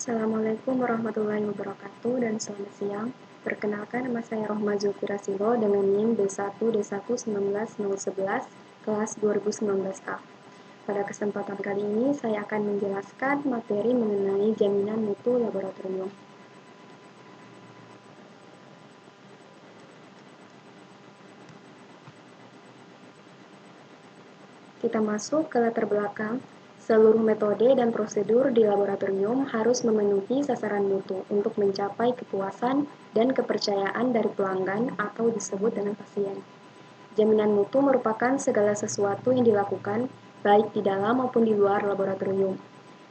Assalamualaikum warahmatullahi wabarakatuh dan selamat siang. Perkenalkan, nama saya Rohma Zulfira Silo dengan NIM B1D1191011 kelas 2019A. Pada kesempatan kali ini saya akan menjelaskan materi mengenai jaminan mutu laboratorium. Kita masuk ke latar belakang. Seluruh metode dan prosedur di laboratorium harus memenuhi sasaran mutu untuk mencapai kepuasan dan kepercayaan dari pelanggan atau disebut dengan pasien. Jaminan mutu merupakan segala sesuatu yang dilakukan, baik di dalam maupun di luar laboratorium,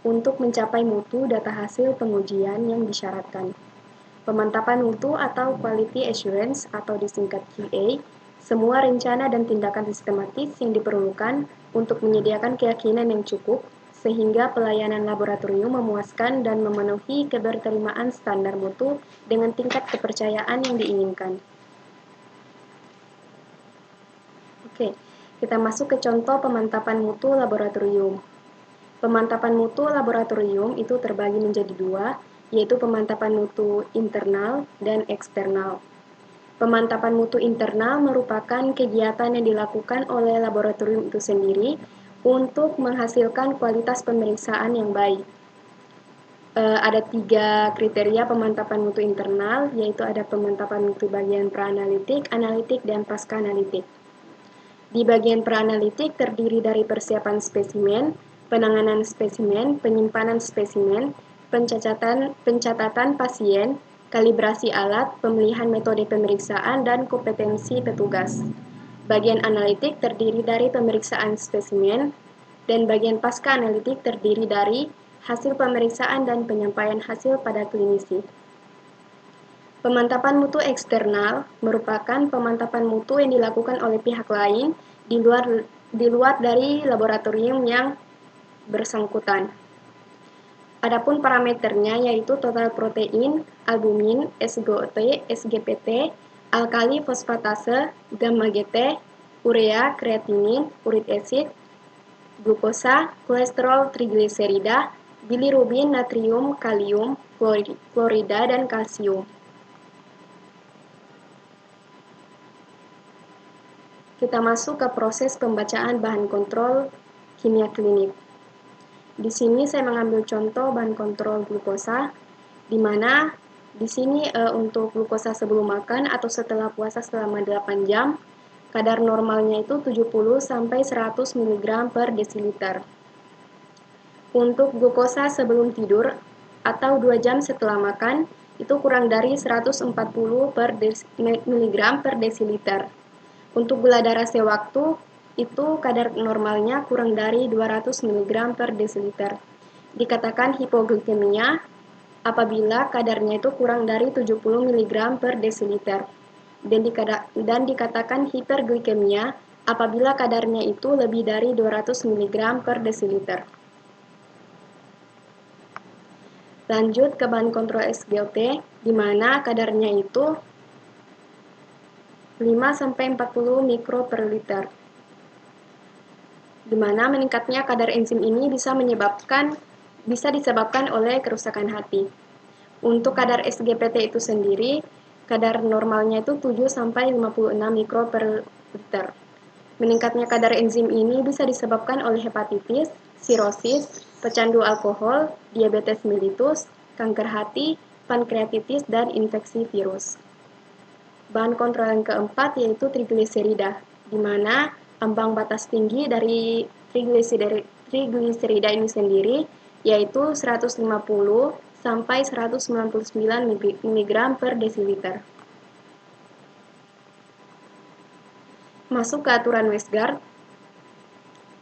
untuk mencapai mutu data hasil pengujian yang disyaratkan. Pemantapan mutu atau Quality Assurance atau disingkat QA, semua rencana dan tindakan sistematis yang diperlukan untuk menyediakan keyakinan yang cukup sehingga pelayanan laboratorium memuaskan dan memenuhi keberterimaan standar mutu dengan tingkat kepercayaan yang diinginkan. Oke, kita masuk ke contoh pemantapan mutu laboratorium. Pemantapan mutu laboratorium itu terbagi menjadi dua, yaitu pemantapan mutu internal dan eksternal. Pemantapan mutu internal merupakan kegiatan yang dilakukan oleh laboratorium itu sendiri untuk menghasilkan kualitas pemeriksaan yang baik. Ada 3 kriteria pemantapan mutu internal, yaitu ada pemantapan mutu bagian pra-analitik, analitik, dan pasca-analitik. Di bagian pra-analitik terdiri dari persiapan spesimen, penanganan spesimen, penyimpanan spesimen, pencatatan pasien, kalibrasi alat, pemilihan metode pemeriksaan, dan kompetensi petugas. Bagian analitik terdiri dari pemeriksaan spesimen, dan bagian pasca analitik terdiri dari hasil pemeriksaan dan penyampaian hasil pada klinisi. Pemantapan mutu eksternal merupakan pemantapan mutu yang dilakukan oleh pihak lain di luar dari laboratorium yang bersangkutan. Adapun parameternya yaitu total protein, albumin, SGOT, SGPT, alkali fosfatase, gamma GT, urea, kreatinin, uric acid, glukosa, kolesterol, trigliserida, bilirubin, natrium, kalium, klorida, dan kalsium. Kita masuk ke proses pembacaan bahan kontrol kimia klinik. Di sini saya mengambil contoh bahan kontrol glukosa, di mana di sini untuk glukosa sebelum makan atau setelah puasa selama 8 jam, kadar normalnya itu 70 sampai 100 mg per desiliter. Untuk glukosa sebelum tidur atau 2 jam setelah makan, itu kurang dari 140 mg per desiliter. Untuk gula darah sewaktu, itu kadar normalnya kurang dari 200 mg per desiliter. Dikatakan hipoglikemia apabila kadarnya itu kurang dari 70 mg per desiliter. Dan dikatakan hiperglikemia apabila kadarnya itu lebih dari 200 mg per desiliter. Lanjut ke bahan kontrol SGOT, di mana kadarnya itu 5-40 mikro per liter. Di mana meningkatnya kadar enzim ini bisa disebabkan oleh kerusakan hati. Untuk kadar SGPT itu sendiri, kadar normalnya itu 7-56 mikro per liter. Meningkatnya kadar enzim ini bisa disebabkan oleh hepatitis, sirosis, pecandu alkohol, diabetes mellitus, kanker hati, pankreatitis, dan infeksi virus. Bahan kontrol yang keempat yaitu trigliserida, di mana ambang batas tinggi dari trigliserida ini sendiri yaitu 150 sampai 199 mg per desiliter. Masuk ke aturan Westgard.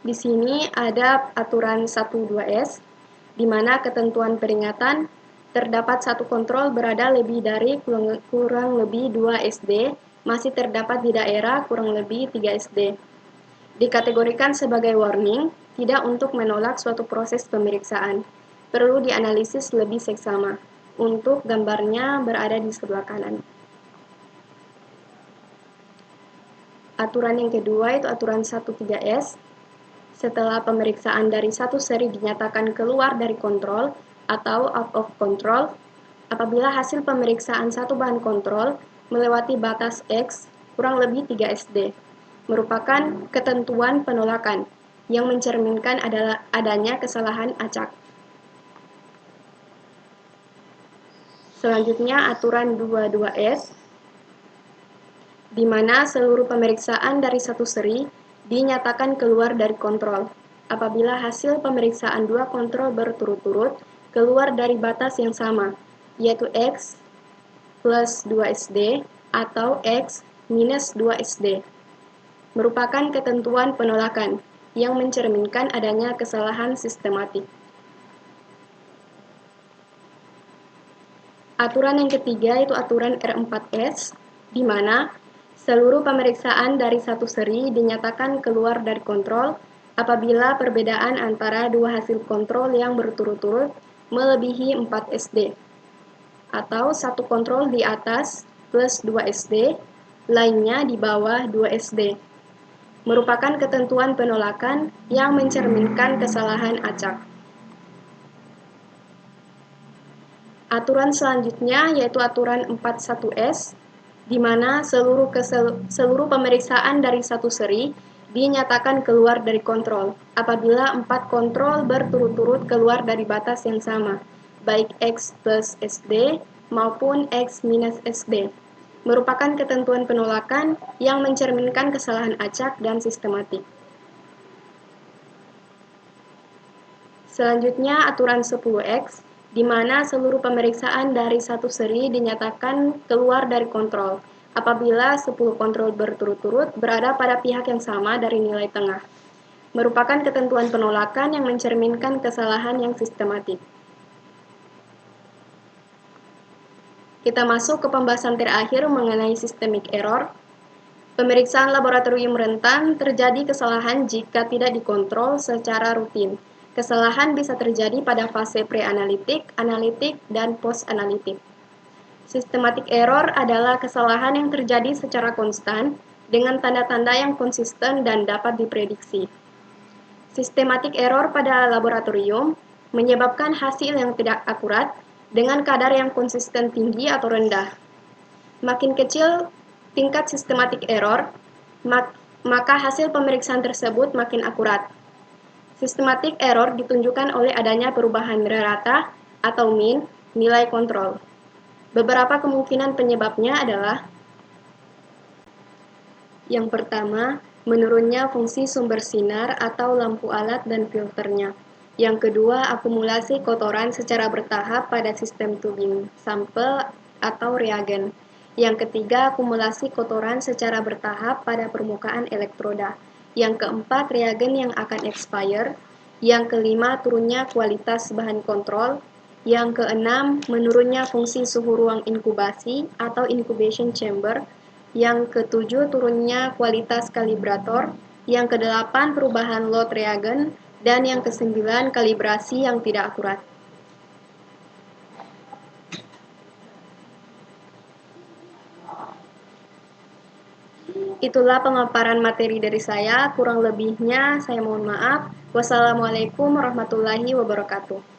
Di sini ada aturan 12S, di mana ketentuan peringatan terdapat satu kontrol berada lebih dari kurang lebih 2 SD, masih terdapat di daerah kurang lebih 3 SD. Dikategorikan sebagai warning, tidak untuk menolak suatu proses pemeriksaan. Perlu dianalisis lebih seksama. Untuk gambarnya berada di sebelah kanan. Aturan yang kedua itu aturan 13S. Setelah pemeriksaan dari satu seri dinyatakan keluar dari kontrol, atau out of control apabila hasil pemeriksaan satu bahan kontrol melewati batas X kurang lebih 3 SD, merupakan ketentuan penolakan yang mencerminkan adanya kesalahan acak. Selanjutnya, aturan 22S, di mana seluruh pemeriksaan dari satu seri dinyatakan keluar dari kontrol apabila hasil pemeriksaan dua kontrol berturut-turut keluar dari batas yang sama, yaitu X plus 2 SD atau X minus 2 SD, merupakan ketentuan penolakan yang mencerminkan adanya kesalahan sistematik. Aturan yang ketiga yaitu aturan R4S, di mana seluruh pemeriksaan dari satu seri dinyatakan keluar dari kontrol apabila perbedaan antara dua hasil kontrol yang berturut-turut melebihi 4 SD, atau satu kontrol di atas plus 2 SD, lainnya di bawah 2 SD, merupakan ketentuan penolakan yang mencerminkan kesalahan acak. Aturan selanjutnya yaitu aturan 41S, di mana seluruh pemeriksaan dari satu seri dinyatakan keluar dari kontrol apabila 4 kontrol berturut-turut keluar dari batas yang sama, baik X plus SD maupun X minus SD, merupakan ketentuan penolakan yang mencerminkan kesalahan acak dan sistematik. Selanjutnya, aturan 10X, di mana seluruh pemeriksaan dari satu seri dinyatakan keluar dari kontrol apabila 10 kontrol berturut-turut berada pada pihak yang sama dari nilai tengah, merupakan ketentuan penolakan yang mencerminkan kesalahan yang sistematik. Kita masuk ke pembahasan terakhir mengenai systemic error. Pemeriksaan laboratorium rentan terjadi kesalahan jika tidak dikontrol secara rutin. Kesalahan bisa terjadi pada fase pre-analitik, analitik, dan post-analitik. Systematic error adalah kesalahan yang terjadi secara konstan dengan tanda-tanda yang konsisten dan dapat diprediksi. Systematic error pada laboratorium menyebabkan hasil yang tidak akurat dengan kadar yang konsisten tinggi atau rendah. Makin kecil tingkat systematic error, maka hasil pemeriksaan tersebut makin akurat. Systematic error ditunjukkan oleh adanya perubahan rata atau mean nilai kontrol. Beberapa kemungkinan penyebabnya adalah: yang pertama, menurunnya fungsi sumber sinar atau lampu alat dan filternya. Yang kedua, akumulasi kotoran secara bertahap pada sistem tubing sampel atau reagen. Yang ketiga, akumulasi kotoran secara bertahap pada permukaan elektroda. Yang keempat, reagen yang akan expire. Yang kelima, turunnya kualitas bahan kontrol. Yang keenam, menurunnya fungsi suhu ruang inkubasi atau incubation chamber. Yang ketujuh, turunnya kualitas kalibrator. Yang kedelapan, perubahan load reagen. Dan yang kesembilan, kalibrasi yang tidak akurat. Itulah pemaparan materi dari saya, kurang lebihnya saya mohon maaf. Wassalamualaikum warahmatullahi wabarakatuh.